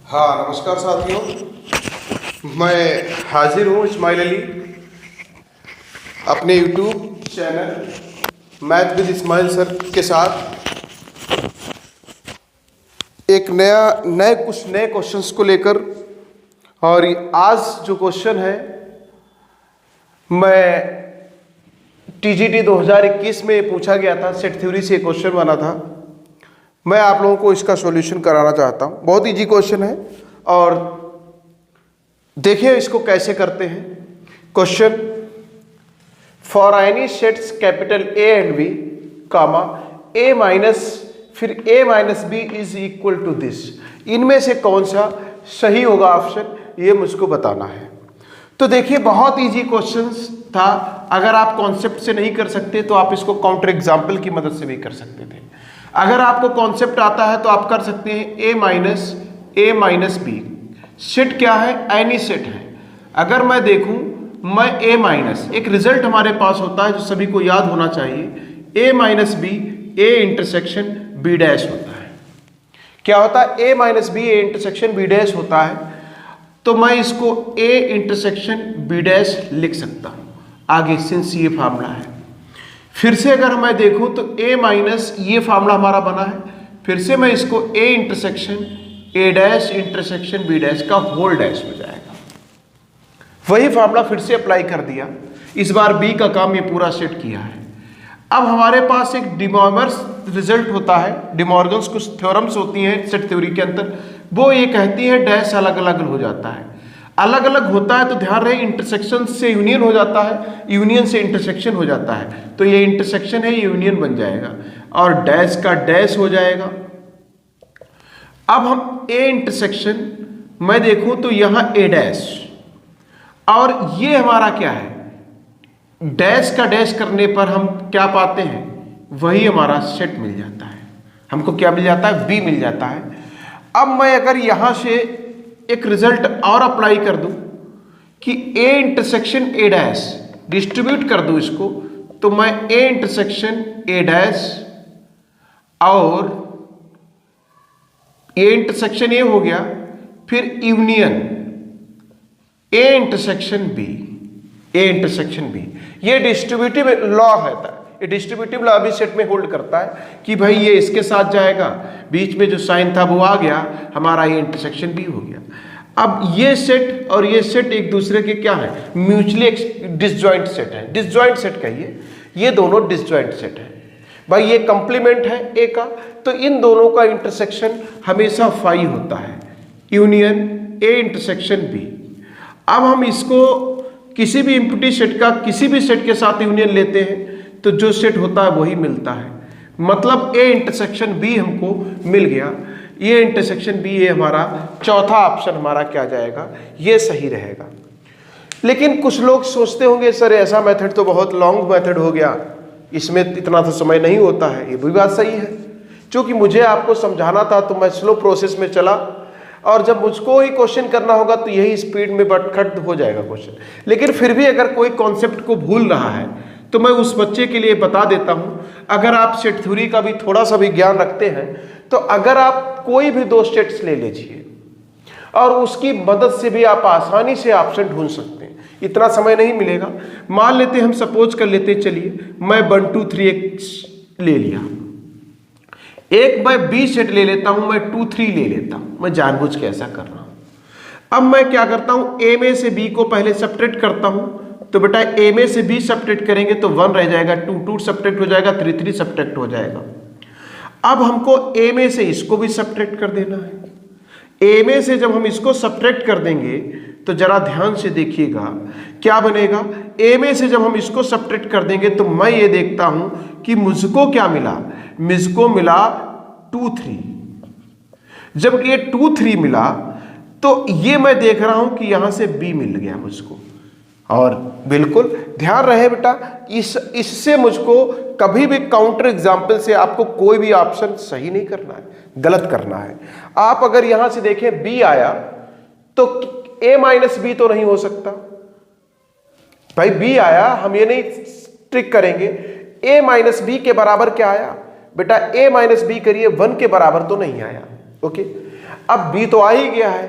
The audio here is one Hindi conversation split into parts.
हाँ नमस्कार साथियों, मैं हाजिर हूँ इस्माइल अली अपने YouTube channel math with Ismail sir के साथ एक कुछ नए क्वेश्चंस को लेकर। और आज जो क्वेश्चन है मैं टीजीटी 2021 में पूछा गया था, सेट थ्योरी से क्वेश्चन बना था। मैं आप लोगों को इसका सॉल्यूशन कराना चाहता हूँ। बहुत इजी क्वेश्चन है और देखिए इसको कैसे करते हैं। Question, for any sets capital A and B comma A minus फिर A minus B is equal to this, इनमें से कौन सा सही होगा ऑप्शन, ये मुझको बताना है। तो देखिए बहुत इजी क्वेश्चन था। अगर आप कॉन्सेप्ट से नहीं कर सकते तो आप इसको काउंटर एग्जाम्पल की मदद से भी कर सकते थे। अगर आपको कॉन्सेप्ट आता है तो आप कर सकते हैं ए माइनस बी। सेट क्या है? एनी सेट है। अगर मैं देखूं, मैं ए माइनस, एक रिजल्ट हमारे पास होता है जो सभी को याद होना चाहिए, A minus B A intersection B dash होता है। क्या होता है? A minus B A intersection B dash होता है। तो मैं इसको ए इंटरसेक्शन बी डैश लिख सकता हूं आगे, सिंस ये फार्मूला है। फिर से अगर मैं देखूं तो ए माइनस, ये फार्मूला हमारा बना है, फिर से मैं इसको A intersection A dash intersection B dash का होल डैश हो जाएगा। वही फार्मूला फिर से अप्लाई कर दिया। इस बार बी का काम ये पूरा सेट किया है। अब हमारे पास एक डिमॉर्गन्स रिजल्ट होता है, डिमॉर्गन्स कुछ थ्योरम्स होती हैं सेट थ्योरी के अंदर, वो ये कहती है डैश अलग अलग हो जाता है। अलग अलग होता है तो ध्यान रहे इंटरसेक्शन से यूनियन हो जाता है, यूनियन से इंटरसेक्शन हो जाता है। तो ये इंटरसेक्शन है, ये यूनियन बन जाएगा और डैश का डैश हो जाएगा। अब हम ए इंटरसेक्शन मैं देखूं तो यहां ए डैश, और ये हमारा क्या है, डैश का डैश करने पर हम क्या पाते हैं, वही हमारा सेट मिल जाता है। हमको क्या मिल जाता है? बी मिल जाता है। अब मैं अगर यहां से एक रिजल्ट और अप्लाई कर दूं कि ए इंटरसेक्शन ए डैश, डिस्ट्रीब्यूट कर दूं इसको, तो मैं ए इंटरसेक्शन ए डैश और ए इंटरसेक्शन ए हो गया, फिर union A intersection B, A intersection B. ये डिस्ट्रीब्यूटिव लॉ है, ये डिस्ट्रीब्यूटिव लॉ भी सेट में होल्ड करता है कि भाई ये इसके साथ जाएगा, बीच में जो साइन था वो आ गया, हमारा ये इंटरसेक्शन भी हो गया। अब ये सेट और ये सेट एक दूसरे के क्या है? म्यूचुअली डिसजॉइंट सेट है, डिसजॉइंट सेट कहिए, ये दोनों डिसजॉइंट सेट है। भाई ये कंप्लीमेंट है ए का, तो इन दोनों का इंटरसेक्शन हमेशा फाई होता है, यूनियन ए इंटरसेक्शन बी। अब हम इसको किसी भी इम्प्टी सेट का किसी भी सेट के साथ यूनियन लेते हैं तो जो सेट होता है वही मिलता है। मतलब ए इंटरसेक्शन बी हमको मिल गया। ये इंटरसेक्शन बी, ये हमारा चौथा ऑप्शन हमारा क्या जाएगा, ये सही रहेगा। लेकिन कुछ लोग सोचते होंगे सर ऐसा मेथड तो बहुत लॉन्ग मेथड हो गया, इसमें इतना तो समय नहीं होता है। ये भी बात सही है, क्योंकि मुझे आपको समझाना था तो मैं स्लो प्रोसेस में चला, और जब मुझको ही क्वेश्चन करना होगा तो यही स्पीड में बटखट हो जाएगा क्वेश्चन। लेकिन फिर भी अगर कोई कॉन्सेप्ट को भूल रहा है तो मैं उस बच्चे के लिए बता देता हूं। अगर आप सेट थ्योरी का भी थोड़ा सा भी ज्ञान रखते हैं तो अगर आप कोई भी दो सेट्स ले लीजिए और उसकी मदद से भी आप आसानी से ऑप्शन ढूंढ सकते हैं। इतना समय नहीं मिलेगा। मान लेते हैं, हम सपोज कर लेते हैं, चलिए मैं 1 2 3 एक ले लिया, एक मैं बी सेट ले लेता हूं, मैं 2 3 ले लेता हूं, मैं जानबूझ के ऐसा कर रहा हूं। अब मैं क्या करता हूं, ए में से बी को पहले सब्ट्रैक्ट करता हूं। तो बेटा ए में से बी सब्ट्रैक्ट करेंगे तो 1 रह जाएगा, 2 2 सब्ट्रैक्ट हो जाएगा, 3 3 सब्ट्रैक्ट हो जाएगा। अब हमको ए में से इसको भी सब्ट्रैक्ट कर देना है। ए में से जब हम इसको सब्ट्रैक्ट कर देंगे तो जरा ध्यान से देखिएगा क्या बनेगा। ए में से जब हम इसको सब्ट्रैक्ट कर देंगे तो मैं ये देखता हूं कि मुझको क्या मिला, मुझको मिला 2 3। जब ये 2 3 मिला तो ये मैं देख रहा हूं कि यहां से बी मिल गया मुझको। और बिल्कुल ध्यान रहे बेटा, इससे मुझको कभी भी काउंटर एग्जाम्पल से आपको कोई भी ऑप्शन सही नहीं करना है, गलत करना है। आप अगर यहां से देखें बी आया तो ए माइनस बी तो नहीं हो सकता भाई। बी आया, हम ये नहीं ट्रिक करेंगे ए माइनस बी के बराबर क्या आया बेटा, ए माइनस बी करिए 1 के बराबर तो नहीं आया। ओके, अब बी तो आ ही गया है,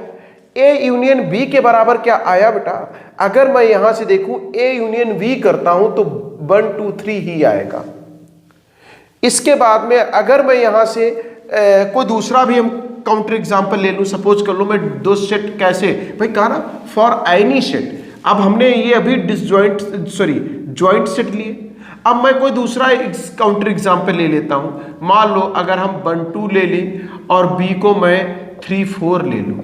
ए यूनियन बी के बराबर क्या आया बेटा? अगर मैं यहां से देखूं ए यूनियन बी करता हूं तो 1 2 3 ही आएगा। इसके बाद में अगर मैं यहां से कोई दूसरा भी हम काउंटर एग्जांपल ले लूं, सपोज कर लो मैं दो सेट, कैसे भाई कहा ना, फॉर एनी सेट। अब हमने ये अभी ज्वाइंट सेट लिए, अब मैं कोई दूसरा काउंटर एग्जांपल ले लेता हूं। मान लो अगर हम 1 2 ले लें और बी को मैं 3 4 ले लूं।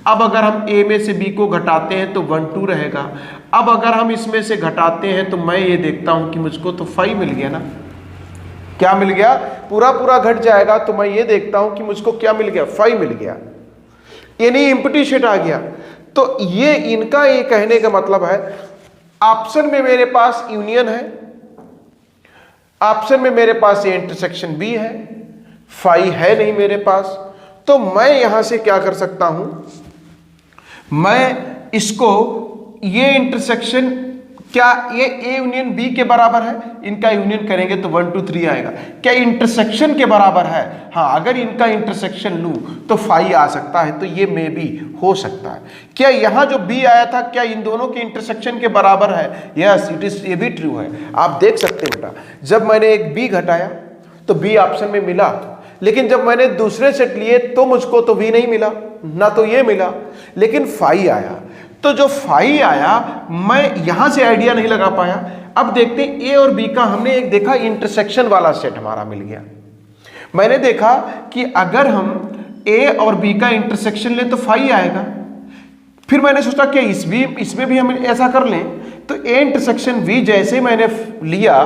अब अगर हम ए में से बी को घटाते हैं तो 1 2 रहेगा। अब अगर हम इसमें से घटाते हैं तो मैं ये देखता हूं कि मुझको तो 5 मिल गया ना। क्या मिल गया? पूरा पूरा घट जाएगा तो मैं ये देखता हूं कि मुझको क्या मिल गया? 5 मिल गया, यानी एम्प्टी सेट आ गया। तो ये इनका ये कहने का मतलब है, ऑप्शन में मेरे पास यूनियन है, ऑप्शन में मेरे पास ये इंटरसेक्शन बी है, 5 है नहीं मेरे पास। तो मैं यहां से क्या कर सकता हूं, मैं इसको ये इंटरसेक्शन, क्या ये ए यूनियन बी के बराबर है? इनका यूनियन करेंगे तो 1 2 3 आएगा। क्या इंटरसेक्शन के बराबर है? हाँ, अगर इनका इंटरसेक्शन लूं तो 5 आ सकता है, तो ये मे बी हो सकता है। क्या यहां जो बी आया था क्या इन दोनों के इंटरसेक्शन के बराबर है? यस इट इज, ये भी ट्रू है। आप देख सकते हैं बेटा, जब मैंने एक बी घटाया तो बी ऑप्शन में मिला, लेकिन जब मैंने दूसरे सेट लिए तो मुझको तो बी नहीं मिला, ना तो ये मिला, लेकिन 5 आया। तो जो 5 आया मैं यहां से आइडिया नहीं लगा पाया। अब देखते हैं ए और बी का, हमने एक देखा इंटरसेक्शन वाला सेट हमारा मिल गया। मैंने देखा कि अगर हम ए और बी का इंटरसेक्शन लें तो 5 आएगा। फिर मैंने सोचा कि इसमें भी हम ऐसा कर लें, तो ए इंटरसेक्शन बी जैसे मैंने लिया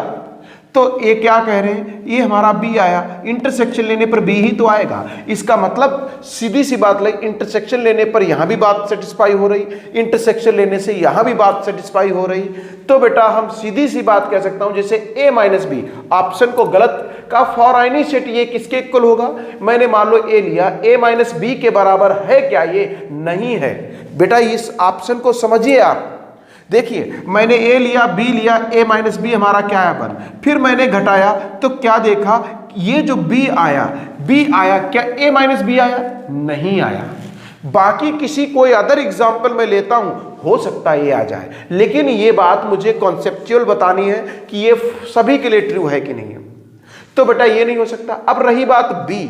तो ये क्या कह रहे हैं, ये हमारा बी आया, इंटरसेक्शन लेने पर बी ही तो आएगा। इसका मतलब सीधी सी बात लगी, इंटरसेक्शन लेने पर यहां भी बात सेटिस्फाई हो रही, इंटरसेक्शन लेने से यहां भी बात सेटिस्फाई हो रही। तो बेटा हम सीधी सी बात कह सकता हूं, जैसे ए माइनस बी ऑप्शन को गलत का फॉर एनी सेट, ये किसके इक्वल होगा? मैंने मान लो ए लिया, ए माइनस बी के बराबर है क्या? ये नहीं है बेटा। इस ऑप्शन को समझिए आप। देखिए मैंने ए लिया, बी लिया, ए माइनस बी हमारा क्या है 1। फिर मैंने घटाया तो क्या देखा, ये जो बी आया क्या ए माइनस बी आया? नहीं आया। बाकी किसी कोई अदर एग्जाम्पल मैं लेता हूं, हो सकता है ये आ जाए, लेकिन ये बात मुझे कॉन्सेप्चुअल बतानी है कि ये सभी के लिए ट्रू है कि नहीं है। तो बेटा ये नहीं हो सकता। अब रही बात बी,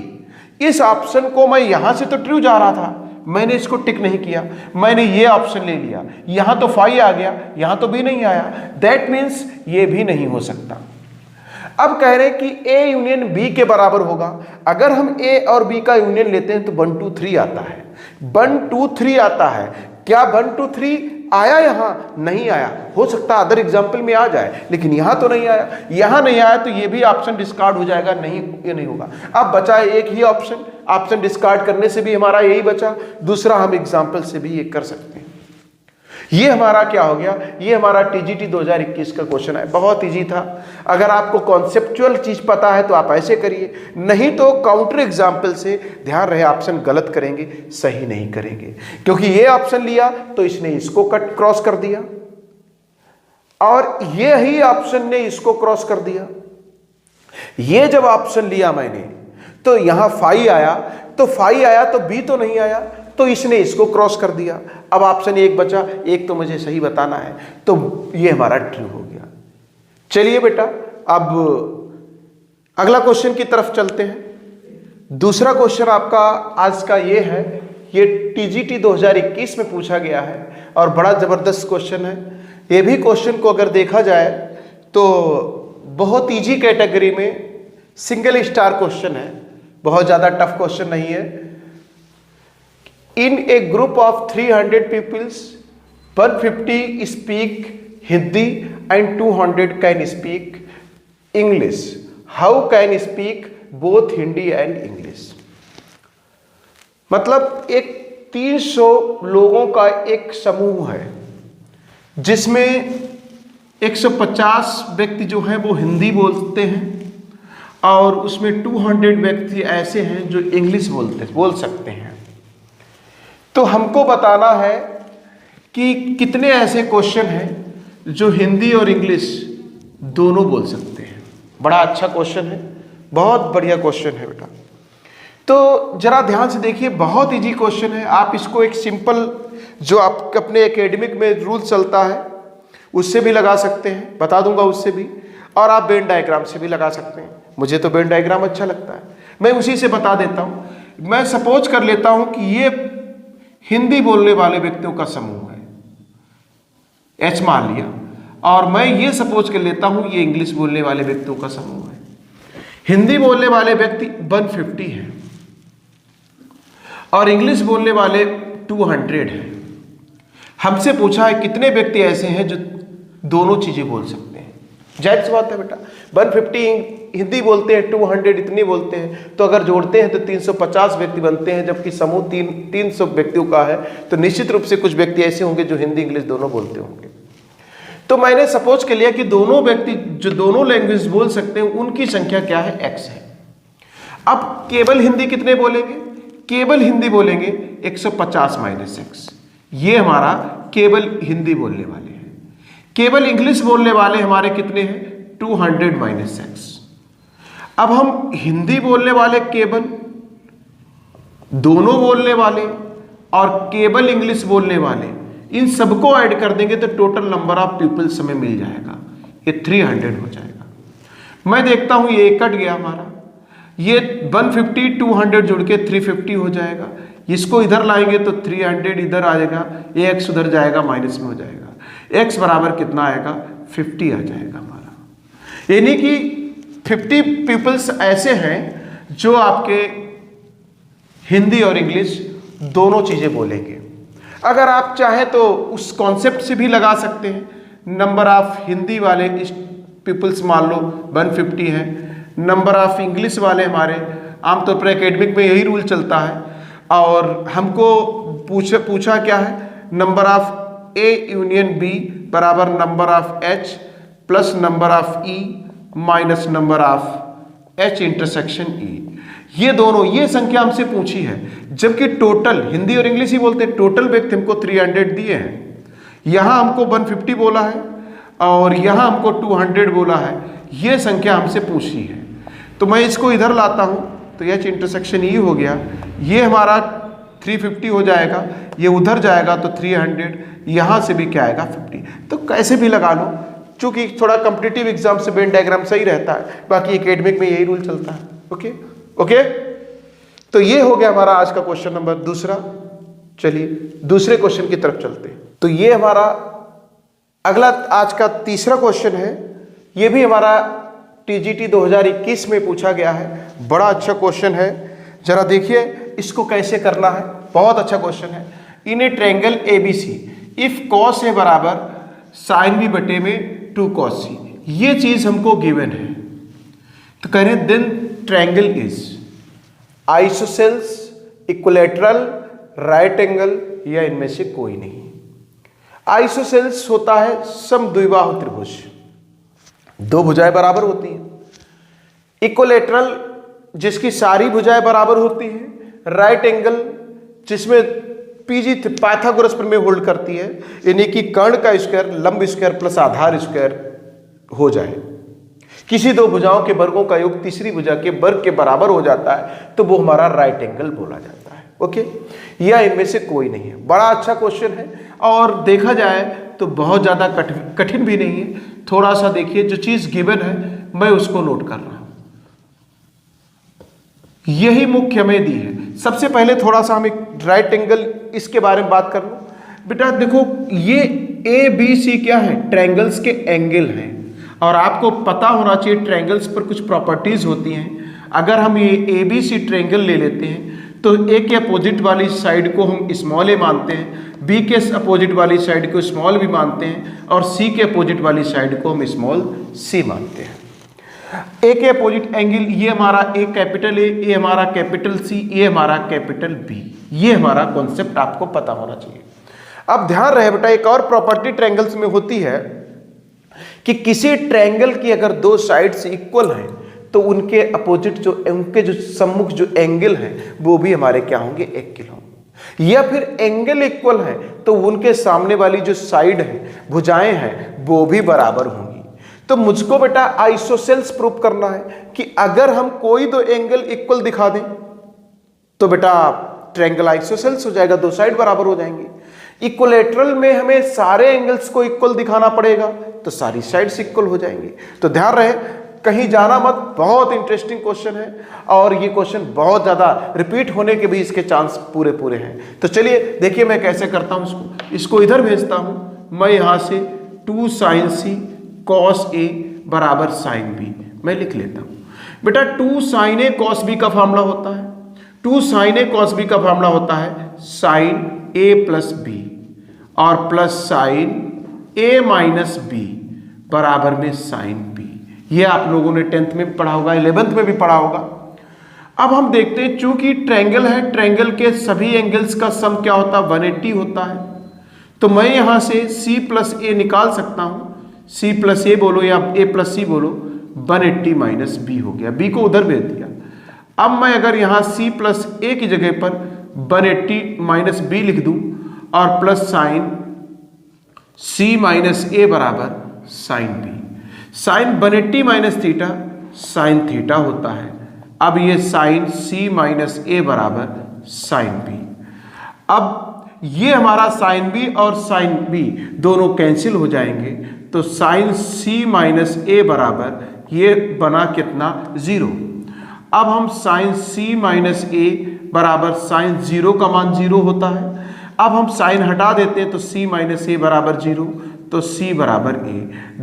इस ऑप्शन को मैं यहां से तो ट्रू जा रहा था, मैंने इसको टिक नहीं किया, मैंने ये ऑप्शन ले लिया, यहां तो 5 आ गया, यहां तो बी नहीं आया, दैट मीन्स ये भी नहीं हो सकता। अब कह रहे हैं कि ए यूनियन बी के बराबर होगा। अगर हम ए और बी का यूनियन लेते हैं तो 1 2 3 आता है, 1 2 3 आता है। क्या 1 2 3 आया? यहां नहीं आया। हो सकता है अदर एग्जाम्पल में आ जाए, लेकिन यहां तो नहीं आया। यहां नहीं आया तो ये भी ऑप्शन डिस्कार्ड हो जाएगा, नहीं ये नहीं होगा। अब बचा एक ही ऑप्शन, ऑप्शन डिस्कार्ड करने से भी हमारा यही बचा, दूसरा हम एग्जाम्पल से भी ये कर सकते हैं। ये हमारा क्या हो गया, ये हमारा टीजीटी 2021 का क्वेश्चन है, बहुत इजी था। अगर आपको कॉन्सेप्चुअल चीज पता है तो आप ऐसे करिए, नहीं तो काउंटर एग्जाम्पल से ध्यान रहे ऑप्शन गलत करेंगे, सही नहीं करेंगे। क्योंकि ये ऑप्शन लिया तो इसने इसको कट क्रॉस कर दिया, और ये ही ऑप्शन ने इसको क्रॉस कर दिया। ये जब ऑप्शन लिया मैंने तो यहां 5 आया, तो 5 आया तो बी तो नहीं आया, तो इसने इसको क्रॉस कर दिया। अब ऑप्शन एक बचा, एक तो मुझे सही बताना है, तो ये हमारा ट्रू हो गया। चलिए बेटा अब अगला क्वेश्चन की तरफ चलते हैं। दूसरा क्वेश्चन आपका आज का ये है, ये टीजीटी 2021 में पूछा गया है और बड़ा जबरदस्त क्वेश्चन है। ये भी क्वेश्चन को अगर देखा जाए तो बहुत इजी कैटेगरी में सिंगल स्टार क्वेश्चन है, बहुत ज्यादा टफ क्वेश्चन नहीं है। In a group of 300 pupils, 150 speak Hindi and 200 can speak English. How can speak both Hindi and English? मतलब एक 300 लोगों का एक समूह है जिसमें 150 व्यक्ति जो हैं वो हिंदी बोलते हैं और उसमें 200 व्यक्ति ऐसे हैं जो इंग्लिश बोल सकते हैं। तो हमको बताना है कि कितने ऐसे क्वेश्चन हैं जो हिंदी और इंग्लिश दोनों बोल सकते हैं। बड़ा अच्छा क्वेश्चन है, बहुत बढ़िया क्वेश्चन है बेटा। तो जरा ध्यान से देखिए, बहुत इजी क्वेश्चन है। आप इसको एक सिंपल जो आप अपने एकेडमिक में रूल चलता है उससे भी लगा सकते हैं, बता दूंगा उससे भी, और आप वेन डायग्राम से भी लगा सकते हैं। मुझे तो वेन डायग्राम अच्छा लगता है, मैं उसी से बता देता हूं। मैं सपोज कर लेता हूं कि ये हिंदी बोलने वाले व्यक्तियों का समूह है, एच मान लिया, और मैं ये सपोज कर लेता हूं ये इंग्लिश बोलने वाले व्यक्तियों का समूह है। हिंदी बोलने वाले व्यक्ति 150 है और इंग्लिश बोलने वाले 200 है। हमसे पूछा है कितने व्यक्ति ऐसे हैं जो दोनों चीजें बोल सकते हैं। जाहिर सी बात है बेटा, 150 हिंदी बोलते हैं, 200 इतनी बोलते हैं, तो अगर जोड़ते हैं तो 350 व्यक्ति बनते हैं, जबकि समूह 300 व्यक्तियों का है, तो निश्चित रूप से कुछ व्यक्ति ऐसे होंगे जो हिंदी इंग्लिश दोनों बोलते होंगे। तो मैंने सपोज कर लिया कि दोनों व्यक्ति जो दोनों लैंग्वेज बोल सकते हैं उनकी संख्या क्या है, x है। अब केवल हिंदी कितने बोलेंगे? केवल हिंदी बोलेंगे 150 माइनस x, ये हमारा केवल हिंदी बोलने वाले हैं। केवल इंग्लिश बोलने वाले हमारे कितने हैं? 200 माइनस x। अब हम हिंदी बोलने वाले केवल, दोनों बोलने वाले और केवल इंग्लिश बोलने वाले, इन सबको ऐड कर देंगे तो टोटल नंबर ऑफ पीपल्स हमें मिल जाएगा, ये 300 हो जाएगा। मैं देखता हूं ये कट गया हमारा, ये 150 200 जुड़ के 350 हो जाएगा। इसको इधर लाएंगे तो 300 इधर आ जाएगा, ये x उधर जाएगा, माइनस में हो जाएगा। x बराबर कितना आएगा? 50 आ जाएगा हमारा। यानी कि 50 पीपल्स ऐसे हैं जो आपके हिंदी और इंग्लिश दोनों चीजें बोलेंगे। अगर आप चाहें तो उस कॉन्सेप्ट से भी लगा सकते हैं। नंबर ऑफ हिंदी वाले पीपल्स मान लो 150 है, नंबर ऑफ इंग्लिश वाले हमारे आमतौर पर एकेडमिक में यही रूल चलता है, और हमको पूछा क्या है? Number of A union B बराबर number of H plus number of E minus number of H intersection E. ये दोनों, ये संख्या हमसे पूछी है, जबकि टोटल हिंदी और इंग्लिश ही बोलते हैं। टोटल व्यक्ति हमको 300 दिए हैं, यहां हमको 150 बोला है और यहां हमको 200 बोला है। ये संख्या हमसे पूछी है, तो मैं इसको इधर लाता हूं तो एच इंटरसेक्शन ई हो गया, ये हमारा 350 हो जाएगा, ये उधर जाएगा तो 300, यहां से भी क्या आएगा? 50। तो कैसे भी लगा लो, चूंकि थोड़ा कॉम्पिटिटिव एग्जाम से वेन डायग्राम सही रहता है, बाकी एकेडमिक में यही रूल चलता है। ओके ओके, तो ये हो गया हमारा आज का क्वेश्चन नंबर दूसरा। चलिए दूसरे क्वेश्चन की तरफ चलते हैं। तो ये हमारा अगला आज का तीसरा क्वेश्चन है, ये भी हमारा टीजीटी 2021 में पूछा गया है। बड़ा अच्छा क्वेश्चन है, जरा देखिए इसको कैसे करना है। बहुत अच्छा क्वेश्चन है। In a triangle ABC if cos A बराबर साइन बी बटे में 2 cos c, ये चीज हमको गिवन है। तो कह रहे हैं then triangle is isosceles, equilateral, right angle, या इनमें से कोई नहीं। आइसोसेल्स होता है समद्विबाहु त्रिभुज, दो भुजाएं बराबर होती हैं। इक्विलैटरल जिसकी सारी भुजाएं बराबर होती हैं। राइट एंगल जिसमें पीजी पाइथागोरस प्रमेय होल्ड करती है, यानी कि कर्ण का स्क्वायर लंब स्क्वायर प्लस आधार स्क्वायर हो जाए। किसी दो भुजाओं के वर्गों का योग तीसरी भुजा के वर्ग के बराबर हो जाता है तो वो हमारा राइट एंगल बोला जाता है। ओके, या इनमें से कोई नहीं है। बड़ा अच्छा क्वेश्चन है और देखा जाए तो बहुत ज्यादा कठिन भी नहीं है। थोड़ा सा देखिए, जो चीज गिवन है मैं उसको नोट कर रहा हूं, यही मुख्य हमें दी है। सबसे पहले थोड़ा सा हम एक राइट एंगल इसके बारे में बात कर लो। बेटा देखो, ये ए बी सी क्या है? ट्रायंगल्स के एंगल हैं, और आपको पता होना चाहिए ट्रायंगल्स पर कुछ प्रॉपर्टीज होती हैं। अगर हम ये ए बी सी ट्रायंगल ले लेते हैं तो ए के अपोजिट वाली साइड को हम स्मॉल ए मानते हैं, बी के अपोजिट वाली साइड को स्मॉल बी मानते हैं, और सी के अपोजिट वाली साइड को हम स्मॉल सी मानते हैं। ए के अपोजिट एंगल, ये हमारा ए कैपिटल ए, ये हमारा कैपिटल सी, ये हमारा कैपिटल बी। ये हमारा कॉन्सेप्ट आपको पता होना चाहिए। अब ध्यान रहे बेटा, एक और प्रॉपर्टी ट्रायंगल्स में होती है कि किसी ट्रायंगल की अगर दो साइड्स इक्वल हैं तो उनके अपोजिट उनके जो सम्मुख जो एंगल हैं वो भी हमारे क्या होंगे? इक्वल होंगे। या फिर एंगल इक्वल है तो उनके सामने वाली जो साइड है, भुजाएं हैं, वो भी बराबर होंगी। तो मुझको बेटा आइसोसेल्स प्रूव करना है कि अगर हम कोई दो एंगल इक्वल दिखा दें तो बेटा ट्रायंगल आइसोसेल्स हो जाएगा, दो साइड बराबर हो जाएंगी। इक्विलैटरल में हमें सारे एंगल्स को इक्वल दिखाना पड़ेगा, तो सारी साइड्स इक्वल हो जाएंगी। तो ध्यान रहे, कहीं जाना मत, बहुत इंटरेस्टिंग क्वेश्चन है और ये क्वेश्चन बहुत ज़्यादा रिपीट होने के भी इसके चांस पूरे पूरे हैं। तो चलिए देखिए मैं कैसे करता हूँ इसको इधर भेजता हूँ। मैं यहाँ से 2 sin c cos a बराबर sin b मैं लिख लेता हूँ। बेटा 2 sin a cos b का फार्मूला होता है, 2 sin a cos b का फार्मूला होता है sin a प्लस b और plus sin a minus b बराबर में sin b। ये आप लोगों ने 10th में भी पढ़ा होगा, 11th में भी पढ़ा होगा। अब हम देखते हैं, चूंकि ट्रायंगल है, ट्रायंगल के सभी एंगल्स का सम क्या होता है, 180 होता है। तो मैं यहां से c प्लस ए निकाल सकता हूं, c प्लस ए बोलो या a प्लस सी बोलो, 180 माइनस बी हो गया, b को उधर भेज दिया। अब मैं अगर यहां c प्लस ए की जगह पर 180 माइनस बी लिख दूं और plus sine c minus A बराबर sine b। Sine 180 minus theta sine theta होता है। अब ये साइन c माइनस ए बराबर साइन b। अब ये हमारा साइन b और साइन b दोनों कैंसिल हो जाएंगे, तो साइन c माइनस ए बराबर ये बना कितना, 0। अब हम साइन c माइनस ए बराबर साइन 0 का मान 0 होता है। अब हम साइन हटा देते हैं तो c माइनस ए बराबर 0, तो c बराबर a।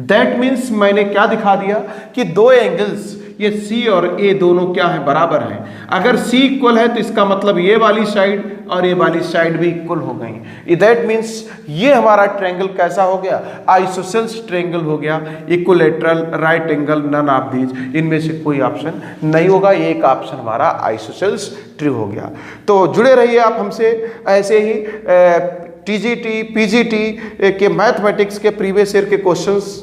दैट मीन्स मैंने क्या दिखा दिया कि दो एंगल्स ये c और a दोनों क्या है, बराबर हैं। अगर c इक्वल है तो इसका मतलब ये वाली साइड और ये वाली साइड भी इक्वल हो गई। दैट मीन्स ये हमारा ट्रायंगल कैसा हो गया, आइसोसेल्स ट्रायंगल हो गया, equilateral, right angle, none of these, इनमें से कोई ऑप्शन नहीं होगा। ये एक ऑप्शन हमारा आइसोसेल्स ट्री हो गया। तो जुड़े रहिए आप हमसे, ऐसे ही टीजीटी पीजीटी के मैथमेटिक्स के प्रीवियस ईयर के क्वेश्चंस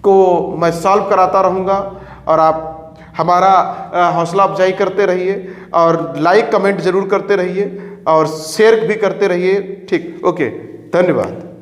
को मैं सॉल्व कराता रहूँगा और आप हमारा हौसला अफजाई करते रहिए और लाइक कमेंट जरूर करते रहिए और शेयर भी करते रहिए। ठीक, ओके, धन्यवाद।